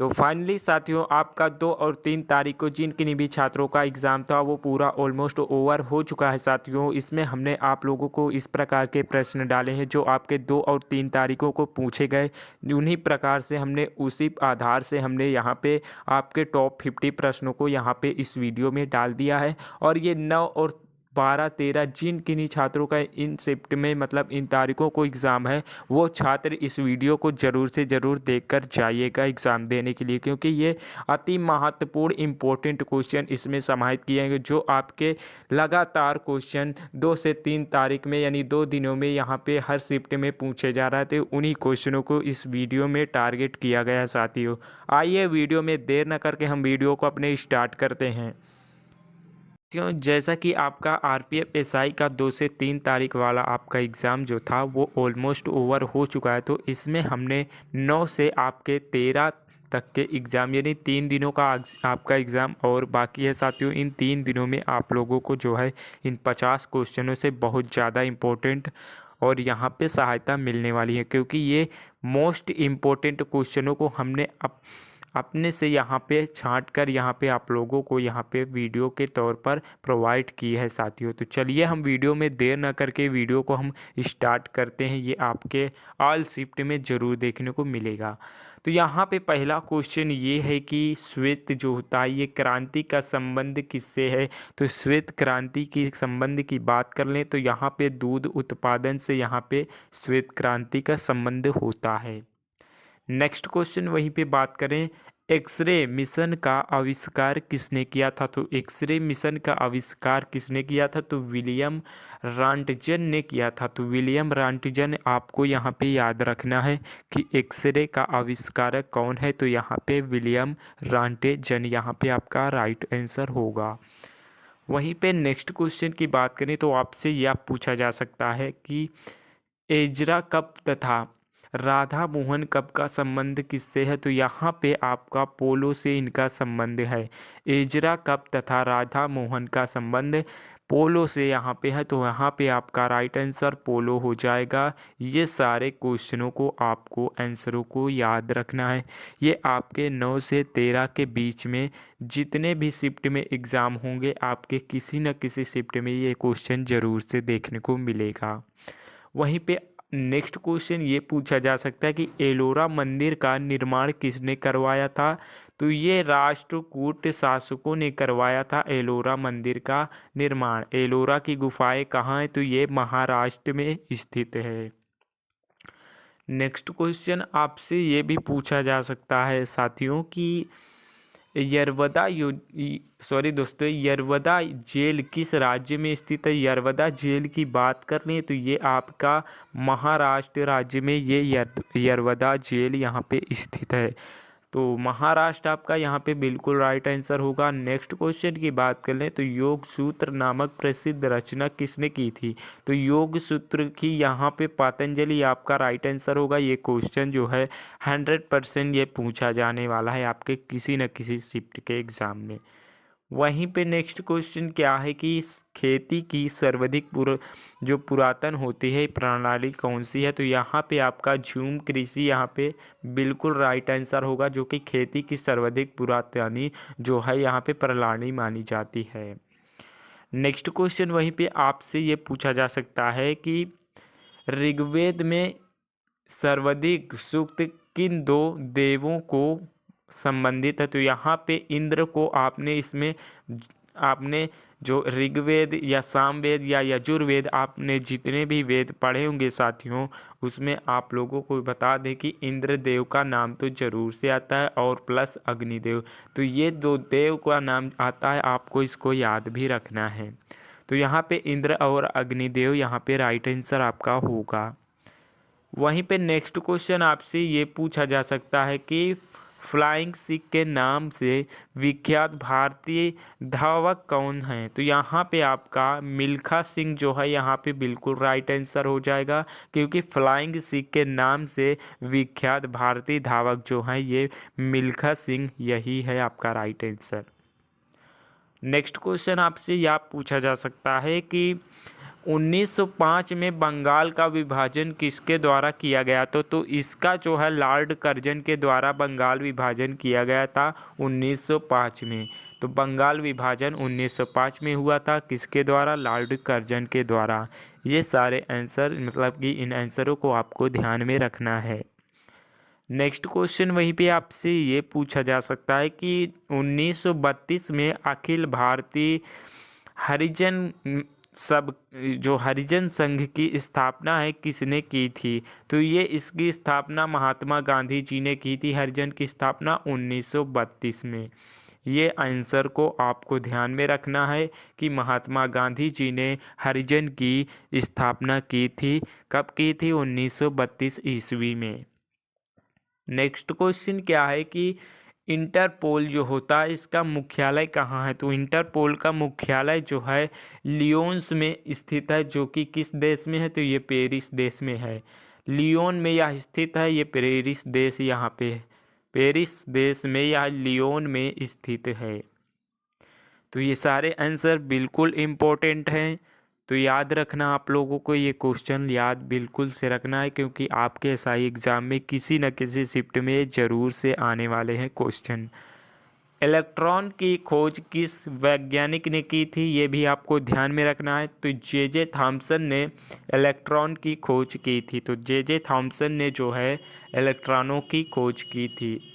तो फाइनली साथियों आपका 2 और 3 तारीख को जिन किन्हीं भी छात्रों का एग्ज़ाम था वो पूरा ऑलमोस्ट ओवर हो चुका है साथियों। इसमें हमने आप लोगों को इस प्रकार के प्रश्न डाले हैं जो आपके 2 और 3 तारीखों को पूछे गए। उन्हीं प्रकार से हमने उसी आधार से हमने यहाँ पे आपके टॉप 50 प्रश्नों को यहाँ पे इस वीडियो में डाल दिया है। और ये 9 और 12-13 जिन किन्हीं छात्रों का इन शिफ्ट में मतलब इन तारीखों को एग्ज़ाम है वो छात्र इस वीडियो को ज़रूर से ज़रूर देखकर जाइएगा एग्ज़ाम देने के लिए, क्योंकि ये अति महत्वपूर्ण इम्पोर्टेंट क्वेश्चन इसमें समाहित किए हैं जो आपके लगातार क्वेश्चन 2 से 3 तारीख में यानी 2 दिनों में यहाँ पे हर शिफ्ट में पूछे जा रहे थे। उन्हीं क्वेश्चनों को इस वीडियो में टारगेट किया गया है साथियों। आइए वीडियो में देर न करके हम वीडियो को अपने स्टार्ट करते हैं। क्यों जैसा कि आपका आरपीएफ एसआई का 2 से 3 तारीख वाला आपका एग्ज़ाम जो था वो ऑलमोस्ट ओवर हो चुका है। तो इसमें हमने 9 से आपके 13 तक के एग्ज़ाम यानी 3 दिनों का आपका एग्ज़ाम और बाकी है साथियों। इन 3 दिनों में आप लोगों को जो है इन 50 क्वेश्चनों से बहुत ज़्यादा इम्पोर्टेंट और यहाँ पे सहायता मिलने वाली है, क्योंकि ये मोस्ट इम्पोर्टेंट क्वेश्चनों को हमने अपने से यहाँ पे छांट कर यहाँ पे आप लोगों को यहाँ पे वीडियो के तौर पर प्रोवाइड की है साथियों। तो चलिए हम वीडियो में देर न करके वीडियो को हम स्टार्ट करते हैं। ये आपके ऑल शिफ्ट में ज़रूर देखने को मिलेगा। तो यहाँ पे पहला क्वेश्चन ये है कि श्वेत जो होता है ये क्रांति का संबंध किससे है। तो श्वेत क्रांति की संबंध की बात कर लें तो यहाँ पे दूध उत्पादन से यहाँ पे श्वेत क्रांति का संबंध होता है। नेक्स्ट क्वेश्चन वहीं पे बात करें, एक्सरे मिशन का आविष्कार किसने किया था। तो एक्सरे मिशन का आविष्कार किसने किया था तो विलियम रॉन्टजन ने किया था। तो विलियम रॉन्टजन आपको यहाँ पे याद रखना है कि एक्सरे का आविष्कारक कौन है। तो यहाँ पे विलियम रॉन्टजन यहाँ पे आपका राइट आंसर होगा। वहीं पे नेक्स्ट क्वेश्चन की बात करें तो आपसे यह पूछा जा सकता है कि एजरा कप तथा राधा मोहन कप का संबंध किससे है। तो यहाँ पे आपका पोलो से इनका संबंध है। एजरा कप तथा राधा मोहन का संबंध पोलो से यहाँ पे है। तो यहाँ पे आपका राइट आंसर पोलो हो जाएगा। ये सारे क्वेश्चनों को आपको आंसरों को याद रखना है। ये आपके 9 से 13 के बीच में जितने भी शिफ्ट में एग्ज़ाम होंगे आपके किसी न किसी शिफ्ट में ये क्वेश्चन ज़रूर से देखने को मिलेगा। वहीं पे नेक्स्ट क्वेश्चन ये पूछा जा सकता है कि एलोरा मंदिर का निर्माण किसने करवाया था। तो ये राष्ट्रकूट शासकों ने करवाया था एलोरा मंदिर का निर्माण। एलोरा की गुफाएं कहाँ हैं तो ये महाराष्ट्र में स्थित है। नेक्स्ट क्वेश्चन आपसे ये भी पूछा जा सकता है साथियों कि यरवदा यरवदा जेल किस राज्य में स्थित है। यरवदा जेल की बात कर लें तो ये आपका महाराष्ट्र राज्य में ये यरवदा जेल यहाँ पे स्थित है। तो महाराष्ट्र आपका यहाँ पे बिल्कुल राइट आंसर होगा। नेक्स्ट क्वेश्चन की बात कर लें तो योग सूत्र नामक प्रसिद्ध रचना किसने की थी। तो योग सूत्र की यहाँ पे पतंजलि आपका राइट आंसर होगा। ये क्वेश्चन जो है 100% ये पूछा जाने वाला है आपके किसी न किसी शिफ्ट के एग्ज़ाम में। वहीं पे नेक्स्ट क्वेश्चन क्या है कि खेती की सर्वाधिक जो पुरातन होती है प्रणाली कौन सी है। तो यहाँ पे आपका झूम कृषि यहाँ पे बिल्कुल राइट आंसर होगा, जो कि खेती की सर्वाधिक पुरातनी जो है यहाँ पे प्रणाली मानी जाती है। नेक्स्ट क्वेश्चन वहीं पे आपसे ये पूछा जा सकता है कि ऋग्वेद में सर्वाधिक सूक्त किन 2 देवों को संबंधित है। तो यहाँ पे इंद्र को आपने जो ऋग्वेद या सामवेद या यजुर्वेद आपने जितने भी वेद पढ़े होंगे साथियों उसमें आप लोगों को बता दें कि इंद्र देव का नाम तो जरूर से आता है और प्लस अग्निदेव। तो ये 2 देव का नाम आता है, आपको इसको याद भी रखना है। तो यहाँ पे इंद्र और अग्निदेव यहाँ पे राइट आंसर आपका होगा। वहीं पे नेक्स्ट क्वेश्चन आपसे ये पूछा जा सकता है कि फ्लाइंग सिख के नाम से विख्यात भारतीय धावक कौन है। तो यहाँ पे आपका मिल्खा सिंह जो है यहाँ पे बिल्कुल राइट आंसर हो जाएगा, क्योंकि फ्लाइंग सिख के नाम से विख्यात भारतीय धावक जो है ये मिल्खा सिंह यही है आपका राइट आंसर। नेक्स्ट क्वेश्चन आपसे यह पूछा जा सकता है कि 1905 में बंगाल का विभाजन किसके द्वारा किया गया तो इसका जो है लॉर्ड कर्जन के द्वारा बंगाल विभाजन किया गया था 1905 में। तो बंगाल विभाजन 1905 में हुआ था, किसके द्वारा? लॉर्ड कर्जन के द्वारा। ये सारे आंसर मतलब कि इन आंसरों को आपको ध्यान में रखना है। नेक्स्ट क्वेश्चन वहीं पे आपसे ये पूछा जा सकता है कि 1932 में अखिल भारतीय हरिजन सब जो हरिजन संघ की स्थापना है किसने की थी? तो ये इसकी स्थापना महात्मा गांधी जी ने की थी। हरिजन की स्थापना 1932 में। ये आंसर को आपको ध्यान में रखना है कि महात्मा गांधी जी ने हरिजन की स्थापना की थी। कब की थी? 1932 ईस्वी में। नेक्स्ट क्वेश्चन क्या है कि इंटरपोल जो होता है इसका मुख्यालय कहाँ है? तो इंटरपोल का मुख्यालय जो है लियोन्स में स्थित है, जो कि किस देश में है? तो ये पेरिस देश में है। लियोन में यह स्थित है। ये पेरिस देश यहाँ पे पेरिस देश में या लियोन में स्थित है। तो ये सारे आंसर बिल्कुल इम्पोर्टेंट हैं। तो याद रखना, आप लोगों को ये क्वेश्चन याद बिल्कुल से रखना है, क्योंकि आपके एसआई एग्ज़ाम में किसी न किसी शिफ्ट में ज़रूर से आने वाले हैं क्वेश्चन। इलेक्ट्रॉन की खोज किस वैज्ञानिक ने की थी? ये भी आपको ध्यान में रखना है। तो जे थॉमसन ने इलेक्ट्रॉन की खोज की थी। तो जे थॉमसन ने जो है इलेक्ट्रॉनों की खोज की थी।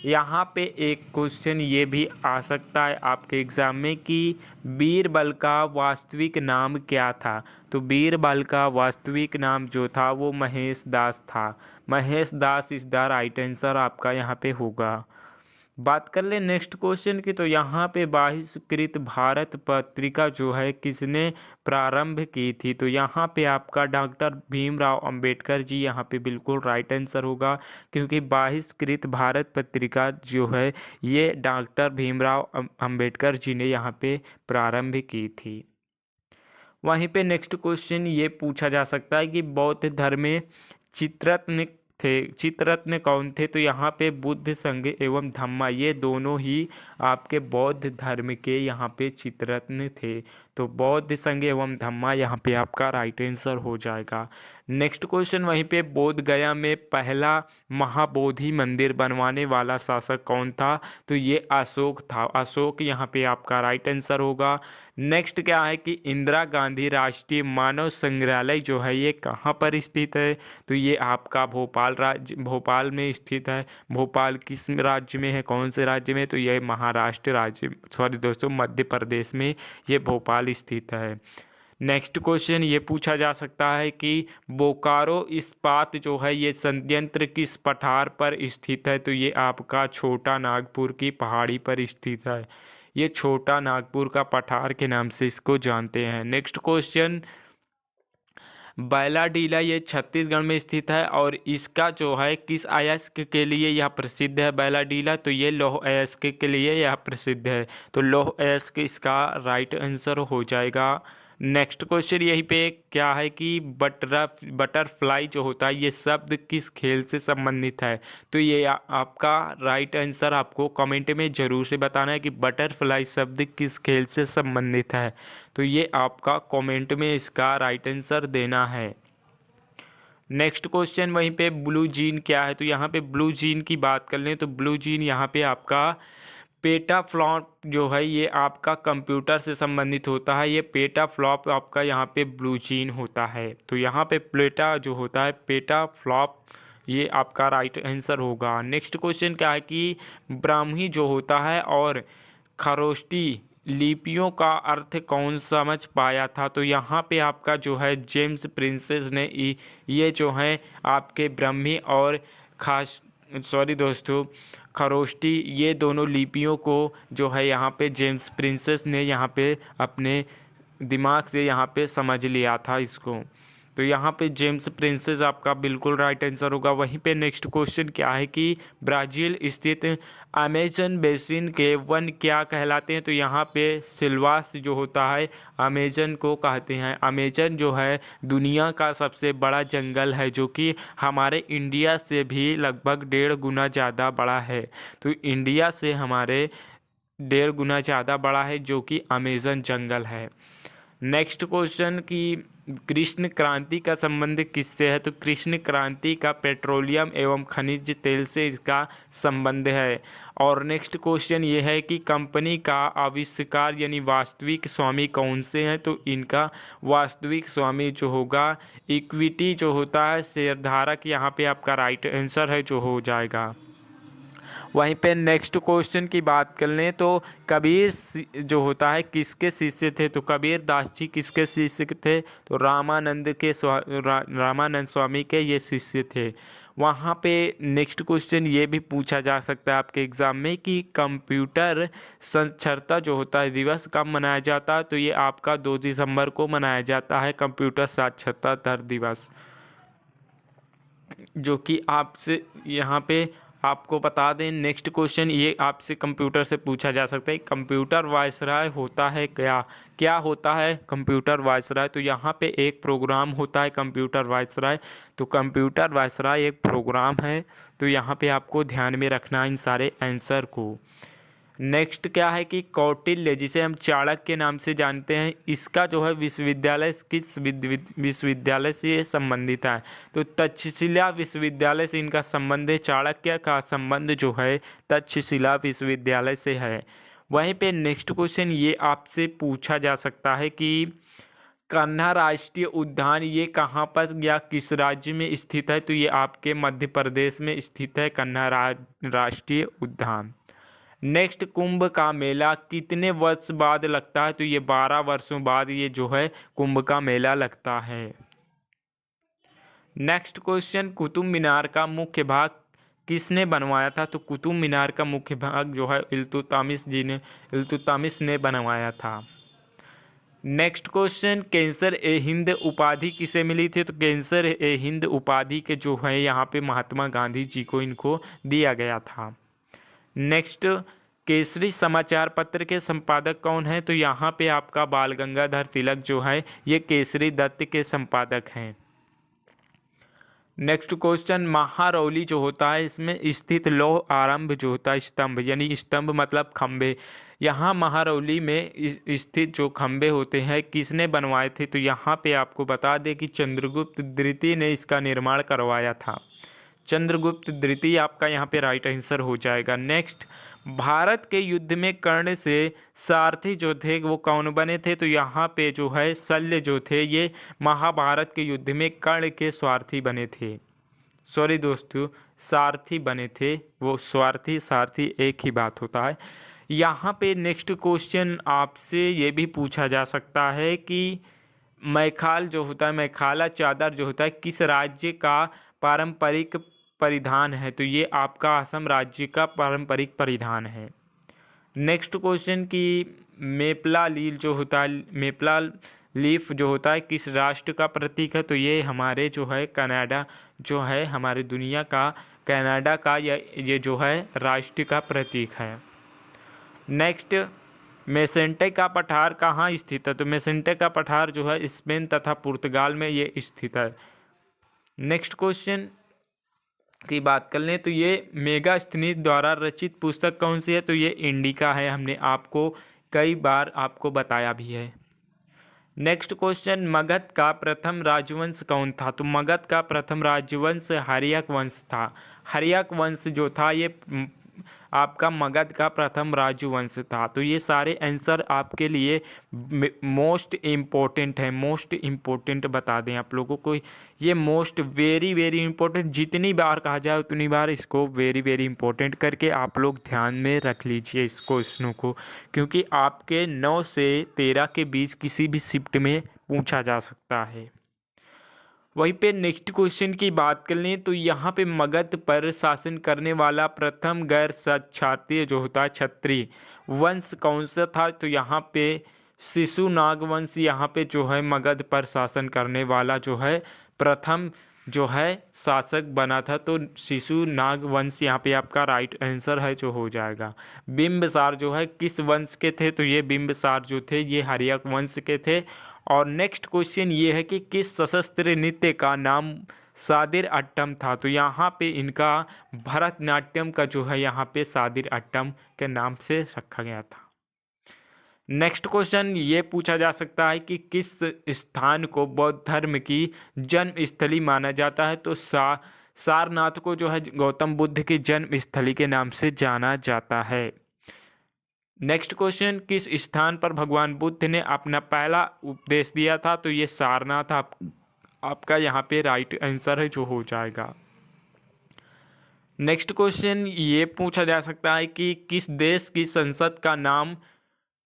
यहाँ पे एक क्वेश्चन ये भी आ सकता है आपके एग्ज़ाम में कि बीरबल का वास्तविक नाम क्या था? तो बीरबल का वास्तविक नाम जो था वो महेश दास था। महेश दास इज़ द राइट आंसर आपका यहाँ पे होगा। बात कर ले नेक्स्ट क्वेश्चन की। तो यहाँ पे बहिष्कृत भारत पत्रिका जो है किसने प्रारंभ की थी? तो यहाँ पे आपका डॉक्टर भीमराव अंबेडकर जी यहाँ पे बिल्कुल राइट आंसर होगा, क्योंकि बहिष्कृत भारत पत्रिका जो है ये डॉक्टर भीमराव अंबेडकर जी ने यहाँ पे प्रारंभ की थी। वहीं पे नेक्स्ट क्वेश्चन ये पूछा जा सकता है कि बौद्ध धर्म में चित्ररत्न कौन थे? तो यहाँ पे बुद्ध संघ एवं धम्मा ये दोनों ही आपके बौद्ध धर्म के यहाँ पे चित्ररत्न थे। तो बौद्ध संघ एवं धम्मा यहाँ पे आपका राइट आंसर हो जाएगा। नेक्स्ट क्वेश्चन वहीं पे बोध गया में पहला महाबोधि मंदिर बनवाने वाला शासक कौन था? तो ये अशोक था। अशोक यहाँ पे आपका राइट आंसर होगा। नेक्स्ट क्या है कि इंदिरा गांधी राष्ट्रीय मानव संग्रहालय जो है ये कहाँ पर स्थित है? तो ये आपका भोपाल में स्थित है। भोपाल किस राज्य में है? कौन से राज्य में? तो ये महाराष्ट्र राज्य, सॉरी दोस्तों, मध्य प्रदेश में ये भोपाल स्थित है। नेक्स्ट क्वेश्चन ये पूछा जा सकता है कि बोकारो इस्पात जो है ये संयंत्र किस पठार पर स्थित है? तो ये आपका छोटा नागपुर की पहाड़ी पर स्थित है। ये छोटा नागपुर का पठार के नाम से इसको जानते हैं। नेक्स्ट क्वेश्चन, बैलाडीला ये छत्तीसगढ़ में स्थित है और इसका जो है किस अयस्क के लिए यह प्रसिद्ध है? बैलाडीला तो ये लौह अयस्क के लिए यह प्रसिद्ध है। तो लौह अयस्क इसका राइट आंसर हो जाएगा। नेक्स्ट क्वेश्चन यहीं पे क्या है कि बटरफ्लाई जो होता है ये शब्द किस खेल से संबंधित है? तो ये आपका राइट आंसर आपको कमेंट में ज़रूर से बताना है कि बटरफ्लाई शब्द किस खेल से संबंधित है। तो ये आपका कमेंट में इसका राइट आंसर देना है। नेक्स्ट क्वेश्चन वहीं पे ब्लू जीन क्या है? तो यहाँ पे ब्लू जीन की बात कर लें तो ब्लू जीन यहाँ पे आपका पेटाफ्लॉप जो है ये आपका कंप्यूटर से संबंधित होता है। ये पेटाफ्लॉप आपका यहाँ पे ब्लू जीन होता है। तो यहाँ पे प्लेटा जो होता है पेटाफ्लॉप ये आपका राइट आंसर होगा। नेक्स्ट क्वेश्चन क्या है कि ब्राह्मी जो होता है और खरोष्टी लिपियों का अर्थ कौन समझ पाया था? तो यहाँ पे आपका जो है जेम्स प्रिंसेस ने ये जो है आपके ब्राह्मी और खास सॉरी दोस्तों खरोष्टी ये दोनों लिपियों को जो है यहाँ पे जेम्स प्रिंसेस ने यहाँ पे अपने दिमाग से यहाँ पे समझ लिया था इसको। तो यहाँ पे जेम्स प्रिंसेस आपका बिल्कुल राइट आंसर होगा। वहीं पे नेक्स्ट क्वेश्चन क्या है कि ब्राज़ील स्थित अमेजन बेसिन के वन क्या कहलाते हैं? तो यहाँ पे सिल्वास जो होता है अमेजन को कहते हैं। अमेजन जो है दुनिया का सबसे बड़ा जंगल है, जो कि हमारे इंडिया से भी लगभग 1.5 गुना ज़्यादा बड़ा है। तो इंडिया से हमारे 1.5 गुना ज़्यादा बड़ा है जो कि अमेजन जंगल है। नेक्स्ट क्वेश्चन कि कृष्ण क्रांति का संबंध किससे है? तो कृष्ण क्रांति का पेट्रोलियम एवं खनिज तेल से इसका संबंध है। और नेक्स्ट क्वेश्चन ये है कि कंपनी का आविष्कार यानी वास्तविक स्वामी कौन से हैं? तो इनका वास्तविक स्वामी जो होगा इक्विटी जो होता है शेयरधारक, यहाँ पे आपका राइट आंसर है जो हो जाएगा। वहीं पे नेक्स्ट क्वेश्चन की बात कर लें तो कबीर जो होता है किसके शिष्य थे? तो कबीर दास जी किसके शिष्य थे? तो रामानंद स्वामी के ये शिष्य थे। वहाँ पे नेक्स्ट क्वेश्चन ये भी पूछा जा सकता है आपके एग्ज़ाम में कि कंप्यूटर साक्षरता जो होता है दिवस कब मनाया जाता है? तो ये आपका 2 दिसंबर को मनाया जाता है कंप्यूटर साक्षरता दिवस, जो कि आपसे यहाँ पे आपको बता दें। नेक्स्ट क्वेश्चन ये आपसे कंप्यूटर से पूछा जा सकता है कंप्यूटर वायसराय होता है क्या? क्या होता है कंप्यूटर वायसराय? तो यहाँ पे एक प्रोग्राम होता है कंप्यूटर वायसराय। तो कंप्यूटर वायसराय एक प्रोग्राम है, तो यहाँ पे आपको ध्यान में रखना इन सारे आंसर को। नेक्स्ट क्या है कि कौटिल्य जिसे हम चाणक्य के नाम से जानते हैं, इसका जो है विश्वविद्यालय किस विश्वविद्यालय से संबंधित है? तो तक्षशिला विश्वविद्यालय से इनका संबंध है। चाणक्य का संबंध जो है तक्षशिला विश्वविद्यालय से है। वहीं पे नेक्स्ट क्वेश्चन ये आपसे पूछा जा सकता है कि कान्हा राष्ट्रीय उद्यान ये कहाँ पर या किस राज्य में स्थित है? तो ये आपके मध्य प्रदेश में स्थित है कान्हा राष्ट्रीय उद्यान। नेक्स्ट कुंभ का मेला कितने वर्ष बाद लगता है? तो ये 12 वर्षों बाद ये जो है कुंभ का मेला लगता है। नेक्स्ट क्वेश्चन कुतुब मीनार का मुख्य भाग किसने बनवाया था? तो कुतुब मीनार का मुख्य भाग जो है इल्तुतमिश ने बनवाया था। नेक्स्ट क्वेश्चन कैंसर ए हिंद उपाधि किसे मिली थी? तो कैंसर ए हिंद उपाधि के जो है यहाँ पे महात्मा गांधी जी को इनको दिया गया था। नेक्स्ट केसरी समाचार पत्र के संपादक कौन है? तो यहाँ पे आपका बाल गंगाधर तिलक जो है ये केसरी दत्त के संपादक हैं। नेक्स्ट क्वेश्चन महारौली जो होता है इसमें स्थित लौह आरंभ जो होता है स्तंभ, यानी स्तंभ मतलब खंबे, यहाँ महारौली में स्थित जो खंबे होते हैं किसने बनवाए थे? तो यहाँ पे आपको बता दें कि चंद्रगुप्त द्वितीय ने इसका निर्माण करवाया था। चंद्रगुप्त द्वितीय आपका यहाँ पे राइट आंसर हो जाएगा। नेक्स्ट भारत के युद्ध में कर्ण से सारथी जो थे वो कौन बने थे? तो यहाँ पे जो है शल्य जो थे ये महाभारत के युद्ध में कर्ण के स्वार्थी बने थे। सॉरी दोस्तों, सारथी बने थे, वो स्वार्थी सारथी एक ही बात होता है। यहाँ पे नेक्स्ट क्वेश्चन आपसे ये भी पूछा जा सकता है कि मैखाल जो होता है मैखाला चादर जो होता है किस राज्य का पारंपरिक परिधान है? तो ये आपका असम राज्य का पारंपरिक परिधान है। नेक्स्ट क्वेश्चन कि मेपला लीफ जो होता है मेपला लीफ जो होता है किस राष्ट्र का प्रतीक है? तो ये हमारे जो है कनाडा जो है हमारे दुनिया का कनाडा का ये जो है राष्ट्र का प्रतीक है। नेक्स्ट मेसेंटे का पठार कहाँ स्थित है? तो मेसेंटे का पठार जो है स्पेन तथा पुर्तगाल में ये स्थित है। नेक्स्ट क्वेश्चन की बात कर लें तो ये मेगास्थनीज द्वारा रचित पुस्तक कौन सी है? तो ये इंडिका है, हमने आपको कई बार आपको बताया भी है। नेक्स्ट क्वेश्चन मगध का प्रथम राजवंश कौन था? तो मगध का प्रथम राजवंश हर्यक वंश था। हर्यक वंश जो था ये आपका मगध का प्रथम राजवंश था। तो ये सारे आंसर आपके लिए मोस्ट इम्पोर्टेंट है, मोस्ट इम्पोर्टेंट बता दें आप लोगों को, ये मोस्ट वेरी वेरी इंपॉर्टेंट, जितनी बार कहा जाए उतनी बार इसको वेरी वेरी इंपॉर्टेंट करके आप लोग ध्यान में रख लीजिए इस क्वेश्चनों को, क्योंकि आपके 9 से 13 के बीच किसी भी शिफ्ट में पूछा जा सकता है। वहीं पे नेक्स्ट क्वेश्चन की बात कर लें तो यहाँ पे मगध पर शासन करने वाला प्रथम गैर क्षत्रिय जो होता है क्षत्रिय वंश कौन सा था? तो यहाँ पे शिशुनाग वंश यहाँ पे जो है मगध पर शासन करने वाला जो है प्रथम जो है शासक बना था। तो शिशुनाग वंश यहाँ पे आपका राइट आंसर है जो हो जाएगा। बिंबसार जो है किस वंश के थे? तो ये बिंबसार जो थे ये हर्यक वंश के थे। और नेक्स्ट क्वेश्चन ये है कि किस सशस्त्र नृत्य का नाम सादिर अट्टम था? तो यहाँ पे इनका भरतनाट्यम का जो है यहाँ पे सादिर अट्टम के नाम से रखा गया था। नेक्स्ट क्वेश्चन ये पूछा जा सकता है कि किस स्थान को बौद्ध धर्म की जन्म स्थली माना जाता है। तो सारनाथ को जो है गौतम बुद्ध की जन्म स्थली के नाम से जाना जाता है। नेक्स्ट क्वेश्चन, किस स्थान पर भगवान बुद्ध ने अपना पहला उपदेश दिया था। तो ये सारनाथ आपका यहाँ पे राइट आंसर है जो हो जाएगा। नेक्स्ट क्वेश्चन ये पूछा जा सकता है कि किस देश की संसद का नाम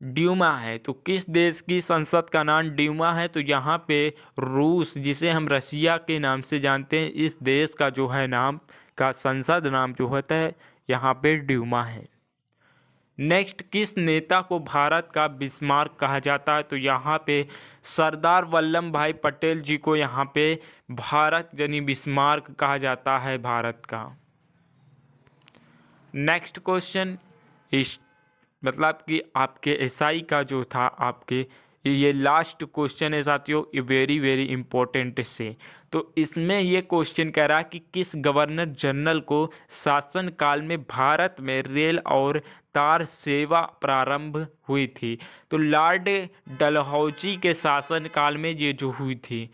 ड्यूमा है। तो किस देश की संसद का नाम ड्यूमा है। तो यहाँ पे रूस, जिसे हम रसिया के नाम से जानते हैं, इस देश का जो है नाम का संसद नाम जो होता है यहाँ पे ड्यूमा है। नेक्स्ट, किस नेता को भारत का बिस्मार्क कहा जाता है। तो यहाँ पे सरदार वल्लभ भाई पटेल जी को यहाँ पे भारत यानी बिस्मार्क कहा जाता है भारत का। नेक्स्ट क्वेश्चन, इस मतलब कि आपके एसआई का जो था आपके ये लास्ट क्वेश्चन है साथियों, ये वेरी वेरी इंपॉर्टेंट से। तो इसमें ये क्वेश्चन कह रहा है कि किस गवर्नर जनरल को शासन काल में भारत में रेल और तार सेवा प्रारंभ हुई थी। तो लॉर्ड डलहौजी के शासन काल में ये जो हुई थी।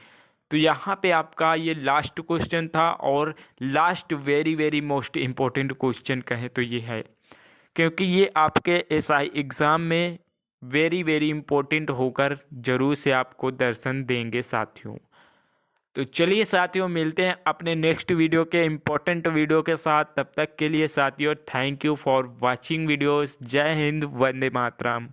तो यहाँ पे आपका ये लास्ट क्वेश्चन था और last very very most important question कहें तो ये है, क्योंकि ये आपके एसआई एग्ज़ाम में वेरी वेरी इंपॉर्टेंट होकर जरूर से आपको दर्शन देंगे साथियों। तो चलिए साथियों, मिलते हैं अपने नेक्स्ट वीडियो के इम्पोर्टेंट वीडियो के साथ। तब तक के लिए साथियों, thank you for watching videos. जय हिंद, वंदे मातरम।